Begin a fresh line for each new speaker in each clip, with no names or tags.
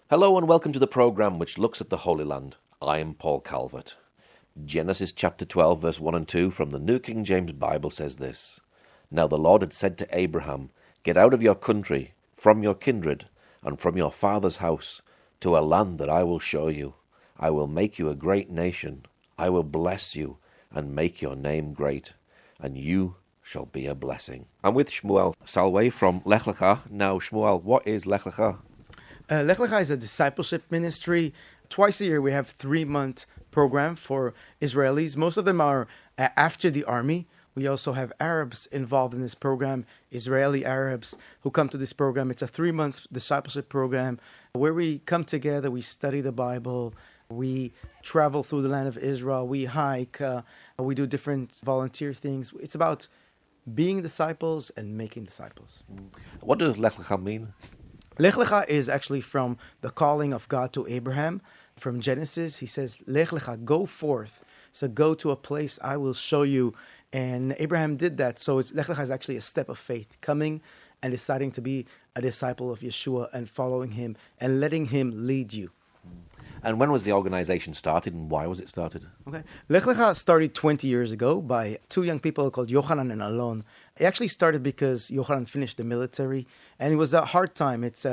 Hello and welcome to the program which looks at the Holy Land. I am Paul Calvert. Genesis chapter 12 verse 1 and 2 from the New King James Bible says this. Now the Lord had said to Abraham, Get out of your country, from your kindred, and from your father's house, to a land that I will show you. I will make you a great nation. I will bless you and make your name great, and you shall be a blessing. I'm with Shmuel Salway from Lechlcha. Now, Shmuel, what is Lechlcha?
Lechlcha is a discipleship ministry. Twice a year we have 3-month program for Israelis. Most of them are after the army. We also have Arabs involved in this program, Israeli Arabs who come to this program. It's a 3-month discipleship program where we come together, we study the Bible, we travel through the land of Israel, we hike, we do different volunteer things. It's about being disciples and making disciples.
What does Lechlcha mean?
Lechlcha is actually from the calling of God to Abraham. From Genesis, he says, Lechlcha, go forth. So go to a place I will show you. And Abraham did that. So Lechlcha is actually a step of faith, coming and deciding to be a disciple of Yeshua and following him and letting him lead you.
And when was the organization started and why was it started?
Okay, Lechlcha started 20 years ago by two young people called Yochanan and Alon. It actually started because Yochanan finished the military, and it was a hard time. It's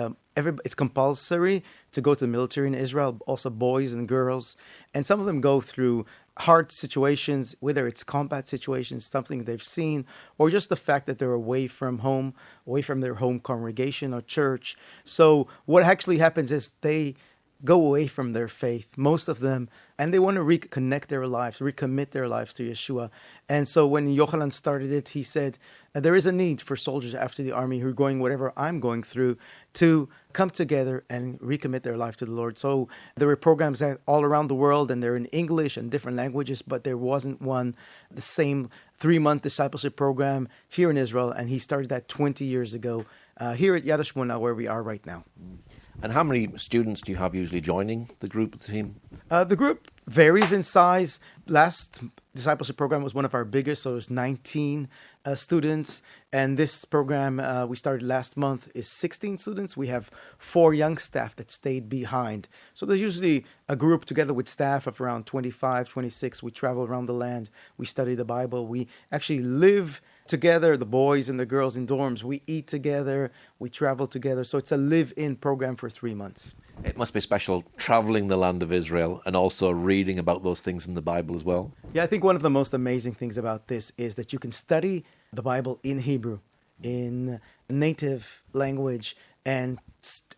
compulsory to go to the military in Israel, also boys and girls, and some of them go through hard situations, whether it's combat situations, something they've seen, or just the fact that they're away from home, away from their home congregation or church. So what actually happens is they go away from their faith, most of them, and they want to reconnect their lives, recommit their lives to Yeshua. And so when Yochanan started it, he said, there is a need for soldiers after the army who are going whatever I'm going through to come together and recommit their life to the Lord. So there were programs all around the world, and they're in English and different languages, but there wasn't the same 3-month discipleship program here in Israel, and he started that 20 years ago here at Yad HaShmona, where we are right now.
And how many students do you have usually joining the group, the team?
The group varies in size. Last discipleship program was one of our biggest, so it was 19 students. And this program we started last month is 16 students. We have 4 young staff that stayed behind. So there's usually a group together with staff of around 25, 26. We travel around the land. We study the Bible. We actually live together, the boys and the girls in dorms. We eat together, we travel together. So it's a live-in program for 3 months.
It must be special traveling the land of Israel and also reading about those things in the Bible as well.
Yeah, I think one of the most amazing things about this is that you can study the Bible in Hebrew, in native language, and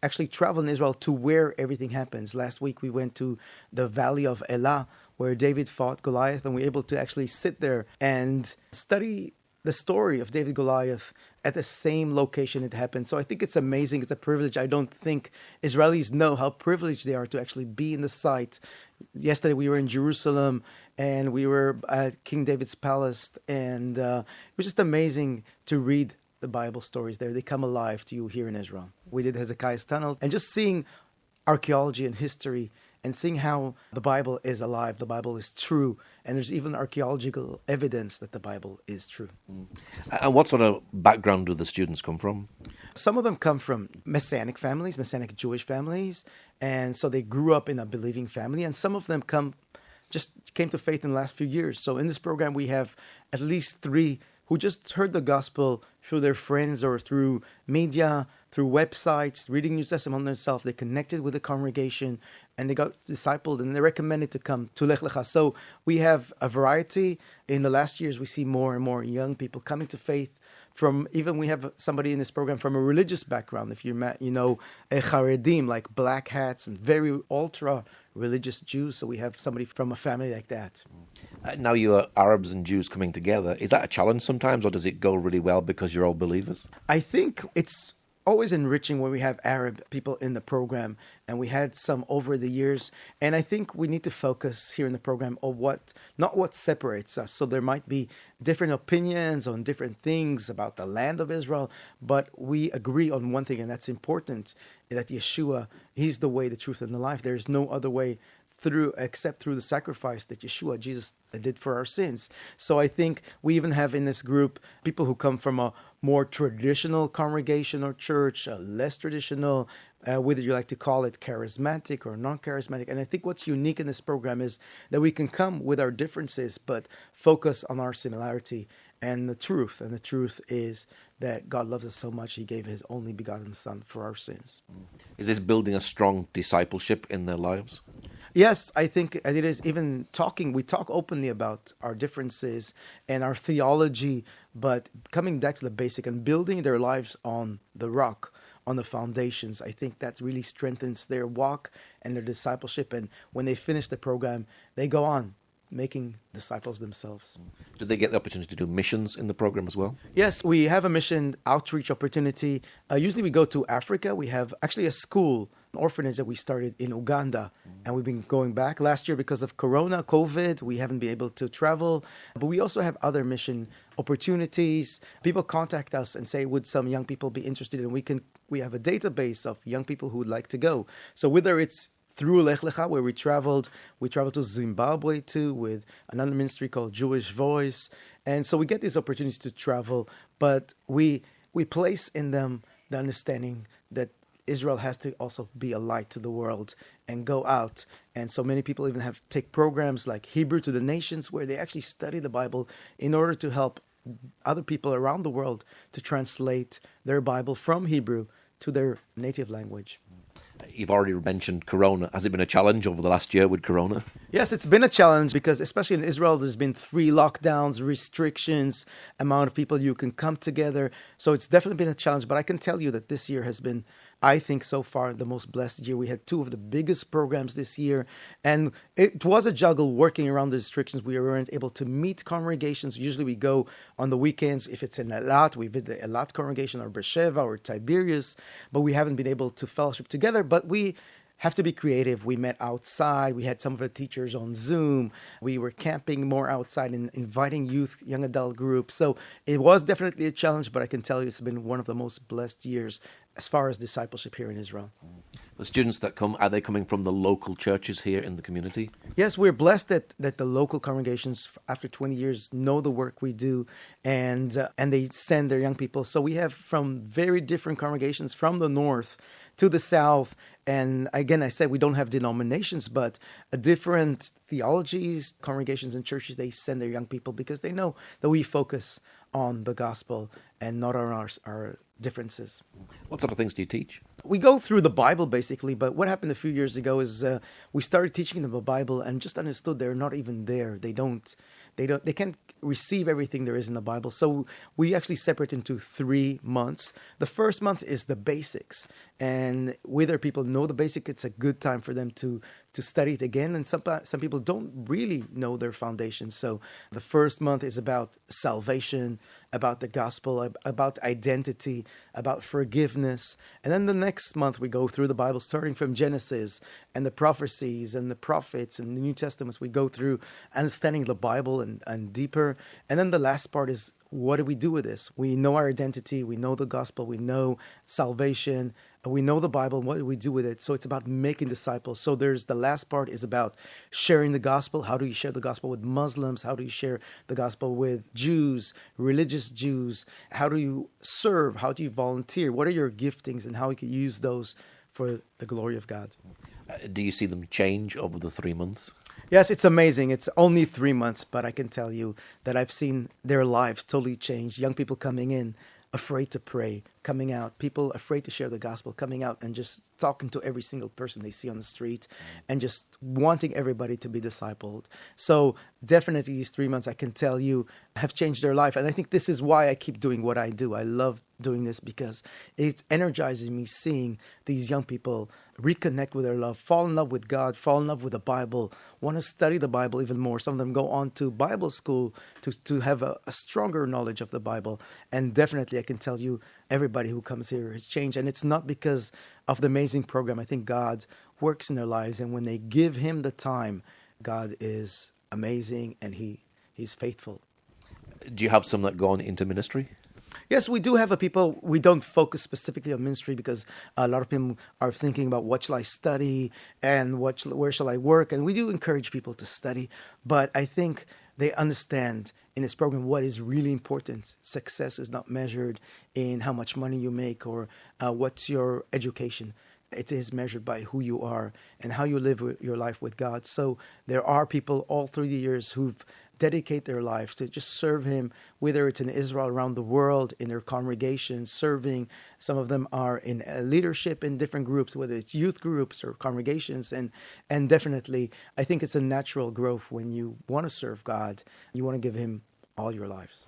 actually travel in Israel to where everything happens. Last week we went to the valley of Elah, where David fought Goliath, and we were able to actually sit there and study the story of David Goliath at the same location it happened. So I think it's amazing. It's a privilege. I don't think Israelis know how privileged they are to actually be in the site. Yesterday we were in Jerusalem and we were at King David's palace, and it was just amazing to read the Bible stories there. They come alive to you here in Israel. We did Hezekiah's tunnel, and just seeing archaeology and history and seeing how the Bible is alive, the Bible is true, and there's even archaeological evidence that the Bible is true.
And what sort of background do the students come from?
Some of them come from Messianic families, Messianic Jewish families, and so they grew up in a believing family, and some of them just came to faith in the last few years. So in this program, we have at least 3 who just heard the gospel through their friends or through media, through websites, reading New Testament themselves. They connected with the congregation and they got discipled, and they recommended to come to Lechlcha. So we have a variety. In the last years, we see more and more young people coming to faith we have somebody in this program from a religious background. If you know, a Haredim, like black hats and very ultra religious Jews. So we have somebody from a family like that.
Now you are Arabs and Jews coming together. Is that a challenge sometimes, or does it go really well because you're all believers?
I think it's always enriching when we have Arab people in the program, and we had some over the years. And I think we need to focus here in the program on not what separates us. So there might be different opinions on different things about the land of Israel, but we agree on one thing, and that's important, that Yeshua, he's the way, the truth, and the life. There is no other way except through the sacrifice that Yeshua, Jesus, did for our sins. So I think we even have in this group people who come from a more traditional congregation or church, less traditional. whether you like to call it charismatic or non-charismatic. And I think what's unique in this program is that we can come with our differences, but focus on our similarity and the truth. And the truth is that God loves us so much, he gave his only begotten Son for our sins.
Is this building a strong discipleship in their lives?
Yes, I think it is. Even we talk openly about our differences and our theology, but coming back to the basic and building their lives on the rock, on the foundations, I think that really strengthens their walk and their discipleship. And when they finish the program, they go on making disciples themselves.
Do they get the opportunity to do missions in the program as well?
Yes, we have a mission outreach opportunity. Usually we go to Africa. We have actually a school, an orphanage that we started in Uganda, and we've been going back. Last year, because of COVID, we haven't been able to travel, but we also have other mission opportunities. People contact us and say, would some young people be interested? And we have a database of young people who would like to go. So whether it's through Lechlcha, where we traveled to Zimbabwe too with another ministry called Jewish Voice. And so we get these opportunities to travel, but we place in them the understanding that Israel has to also be a light to the world and go out. And so many people even take programs like Hebrew to the Nations, where they actually study the Bible in order to help other people around the world to translate their Bible from Hebrew to their native language.
You've already mentioned Corona. Has it been a challenge over the last year with Corona?
Yes, it's been a challenge because especially in Israel, there's been 3 lockdowns, restrictions, amount of people you can come together. So it's definitely been a challenge. But I can tell you that this year has been, I think, so far the most blessed year. We had 2 of the biggest programs this year. And it was a juggle working around the restrictions. We weren't able to meet congregations. Usually we go on the weekends. If it's in Elat, we visit the Elat congregation or Beersheba or Tiberias. But we haven't been able to fellowship together. But we have to be creative. We met outside. We had some of the teachers on Zoom. We were camping more outside and inviting youth, young adult groups. So it was definitely a challenge, but I can tell you it's been one of the most blessed years as far as discipleship here in Israel.
The students that come, are they coming from the local churches here in the community?
Yes, we're blessed that the local congregations, after 20 years, know the work we do, and they send their young people. So we have from very different congregations from the north to the south. And again, I said we don't have denominations, but different theologies, congregations and churches, they send their young people because they know that we focus on the gospel and not on our differences.
What sort of things do you teach?
We go through the Bible basically, but what happened a few years ago is we started teaching them the Bible and just understood they're not even there. They can't receive everything there is in the Bible. So we actually separate into 3 months. The first month is the basics, and whether people know the basic, it's a good time for them to study it again. And some people don't really know their foundation. So the first month is about salvation, about the gospel, about identity, about forgiveness. And then the next month we go through the Bible, starting from Genesis and the prophecies and the prophets and the New Testaments. We go through understanding the Bible and deeper. And then the last part is, what do we do with this? We know our identity, we know the gospel, we know salvation, we know the Bible, what do we do with it? So it's about making disciples. So there's the last part is about sharing the gospel. How do you share the gospel with Muslims? How do you share the gospel with Jews, religious Jews? How do you serve? How do you volunteer? What are your giftings and how you can use those for the glory of God?
Do you see them change over the 3 months?
Yes, it's amazing. It's only 3 months, but I can tell you that I've seen their lives totally change. Young people coming in, afraid to pray, coming out, people afraid to share the gospel, coming out and just talking to every single person they see on the street and just wanting everybody to be discipled. So definitely these 3 months, I can tell you, have changed their life. And I think this is why I keep doing what I do. I love doing this because it energizes me seeing these young people reconnect with their love, fall in love with God, fall in love with the Bible, want to study the Bible even more. Some of them go on to Bible school to have a stronger knowledge of the Bible. And definitely I can tell you, everybody who comes here has changed. And it's not because of the amazing program. I think God works in their lives. And when they give him the time, God is amazing and he's faithful.
Do you have some that go on into ministry?
Yes, we do have people. We don't focus specifically on ministry because a lot of people are thinking about what shall I study and where shall I work. And we do encourage people to study. But I think they understand in this program what is really important. Success is not measured in how much money you make or what's your education. it is measured by who you are and how you live your life with God. So there are people all through the years who've dedicate their lives to just serve him, whether it's in Israel, around the world, in their congregations, serving. Some of them are in leadership in different groups, whether it's youth groups or congregations. And definitely, I think it's a natural growth when you want to serve God. You want to give him all your lives.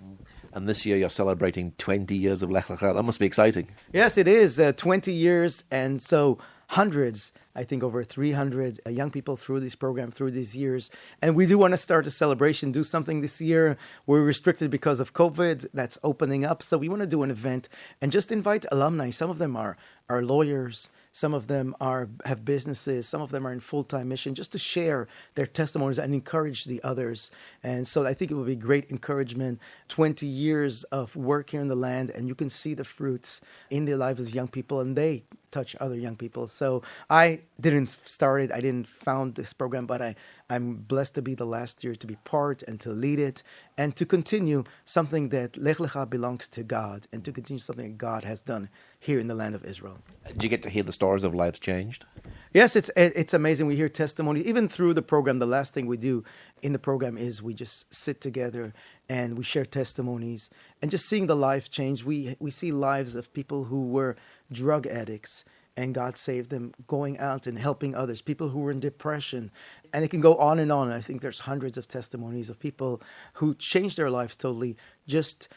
And this year you're celebrating 20 years of Lechlcha. That must be exciting.
Yes, it is. 20 years. And so hundreds, I think over 300 young people through this program, through these years. And we do want to start a celebration, do something this year. We're restricted because of COVID. That's opening up. So we want to do an event and just invite alumni. Some of them are lawyers. Some of them have businesses. Some of them are in full-time mission, just to share their testimonies and encourage the others. And so I think it will be great encouragement. 20 years of work here in the land, and you can see the fruits in the lives of young people, and they touch other young people. So I didn't start it. I didn't found this program, but I'm blessed to be the last year to be part and to lead it and to continue something that Lechlcha belongs to God and to continue something that God has done here in the land of Israel.
Do you get to hear the stories of lives changed?
Yes, it's amazing. We hear testimonies even through the program. The last thing we do in the program is we just sit together and we share testimonies and just seeing the life change. We see lives of people who were drug addicts and God saved them, going out and helping others, people who were in depression. And it can go on and on. I think there's hundreds of testimonies of people who changed their lives totally. Just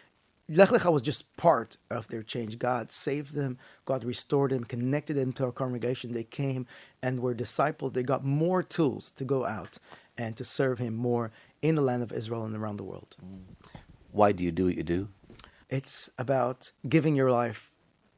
Lechlcha was just part of their change. God saved them. God restored them, connected them to our congregation. They came and were discipled. They got more tools to go out and to serve him more in the land of Israel and around the world.
Why do you do what you do?
It's about giving your life,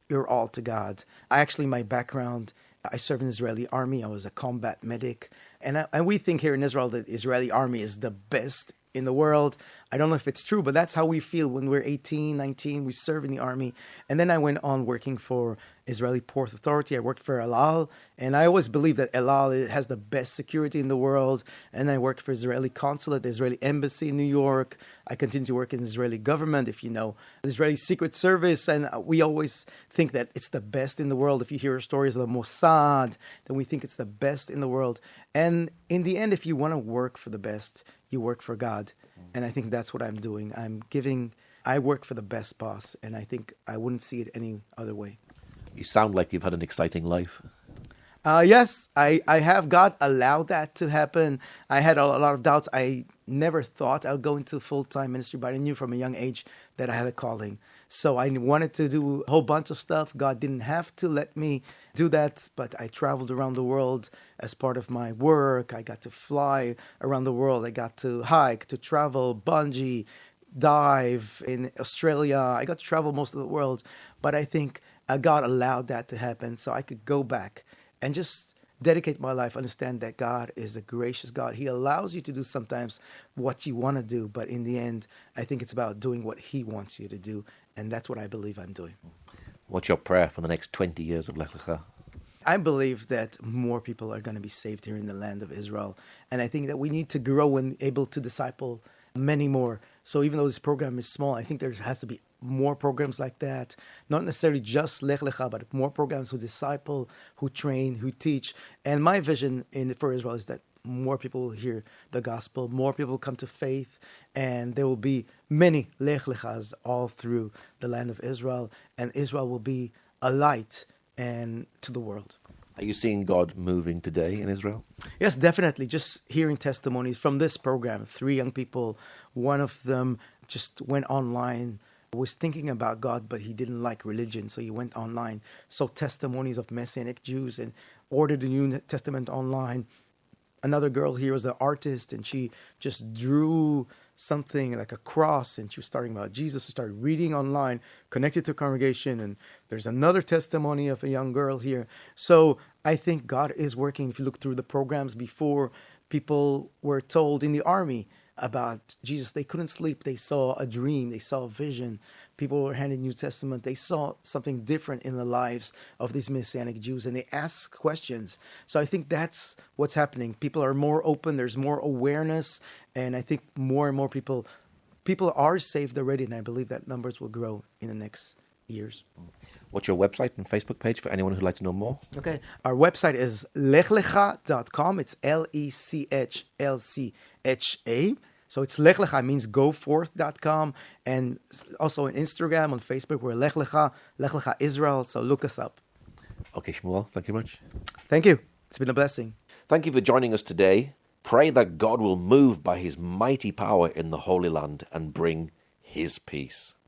your all to God. My background, I served in the Israeli army. I was a combat medic. And we think here in Israel that the Israeli army is the best in the world. I don't know if it's true, but that's how we feel when we're 18, 19, we serve in the army. And then I went on working for Israeli Port Authority. I worked for El Al, and I always believe that El Al has the best security in the world. And I worked for Israeli consulate, the Israeli embassy in New York. I continue to work in the Israeli government, if you know, the Israeli Secret Service. And we always think that it's the best in the world. If you hear stories of the Mossad, then we think it's the best in the world. And in the end, if you want to work for the best, you work for God. And I think that's what I'm doing. I work for the best boss, and I think I wouldn't see it any other way.
You sound like you've had an exciting life.
Yes, I have. God allowed that to happen. I had a lot of doubts. I never thought I would go into full-time ministry, but I knew from a young age that I had a calling. So I wanted to do a whole bunch of stuff. God didn't have to let me do that, but I traveled around the world as part of my work. I got to fly around the world. I got to hike, to travel, bungee, dive in Australia. I got to travel most of the world, but I think God allowed that to happen so I could go back and just dedicate my life, understand that God is a gracious God. He allows you to do sometimes what you want to do, but in the end, I think it's about doing what he wants you to do, and that's what I believe I'm doing.
What's your prayer for the next 20 years of Lechlcha?
I believe that more people are going to be saved here in the land of Israel, and I think that we need to grow and able to disciple many more. So even though this program is small, I think there has to be more programs like that, not necessarily just Lechlcha, but more programs who disciple, who train, who teach. And my vision for Israel is that more people will hear the gospel, more people will come to faith, and there will be many Lechlchas all through the land of Israel, and Israel will be a light and to the world.
Are you seeing God moving today in Israel?
Yes, definitely. Just hearing testimonies from this program, 3 young people, one of them just went online, was thinking about God, but he didn't like religion, so he went online, saw testimonies of Messianic Jews and ordered the New Testament online. Another girl here was an artist, and she just drew something like a cross, and she was starting about Jesus. She started reading online, connected to a congregation, and there's another testimony of a young girl here. So I think God is working. If you look through the programs before, people were told in the army about Jesus. They couldn't sleep. They saw a dream. They saw a vision. People were handed New Testament. They saw something different in the lives of these Messianic Jews, and they asked questions. So I think that's what's happening. People are more open. There's more awareness, and I think more and more people are saved already, and I believe that numbers will grow in the next years.
What's your website and Facebook page for anyone who'd like to know more?
Okay. Our website is lechlcha.com. It's Lechlcha. So it's Lechlcha means goforth.com. And also on Instagram, on Facebook, we're Lechlcha Israel. So look us up.
Okay, Shmuel, thank you much.
Thank you. It's been a blessing.
Thank you for joining us today. Pray that God will move by his mighty power in the Holy Land and bring his peace.